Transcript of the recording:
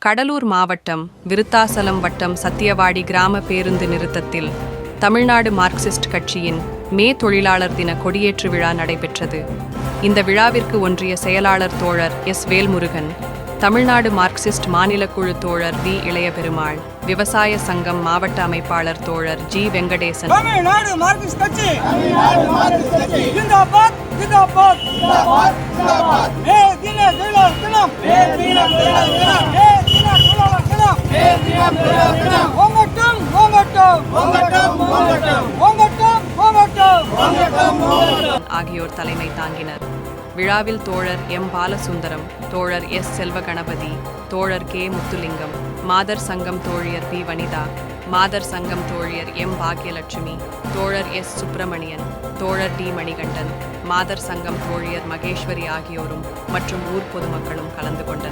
கடலூர் மாவட்டம் விருத்தாசலம் வட்டம் சத்தியவாடி கிராம பேருந்து நிறுத்தத்தில் தமிழ்நாடு மார்க்சிஸ்ட் கட்சியின் மே தொழிலாளர் தின கொடியேற்று விழா நடைபெற்றது. இந்த விழாவிற்கு ஒன்றிய செயலாளர் தோழர் எஸ் வேல்முருகன், தமிழ்நாடு மார்க்சிஸ்ட் மாநில குழு தோழர் வி இளையபெருமாள், விவசாய சங்கம் மாவட்ட அமைப்பாளர் தோழர் ஜி வெங்கடேசன், தமிழ்நாடு மார்க்சிஸ்ட் கட்சி ஜிந்தாபாத் ஜிந்தாபாத் ஜிந்தாபாத் ஜிந்தாபாத் மே தின தொழிலாளர் தினம் மே தின தொழிலாளர் தினம் மே தின தொழிலாளர் தினம் மே தின தொழிலாளர் தினம் ஓங்கட்டும் ஓங்கட்டும் ஓங்கட்டும் ஓங்கட்டும் ஓங்கட்டும் ஓங்கட்டும் ஓங்கட்டும் ஓங்கட்டும் ஆகியோர் தலைமை தாங்கினர். விழாவில் தோழர் எம் பாலசுந்தரம், தோழர் எஸ் செல்வகணபதி, தோழர் கே முத்துலிங்கம், மாதர் சங்கம் தோழியர் பி வனிதா, மாதர் சங்கம் தோழியர் எம் பாக்யலட்சுமி, தோழர் எஸ் சுப்பிரமணியன், தோழர் டி மணிகண்டன், மாதர் சங்கம் தோழியர் மகேஸ்வரி ஆகியோரும் மற்றும் ஊர் பொதுமக்களும் கலந்து கொண்டனர்.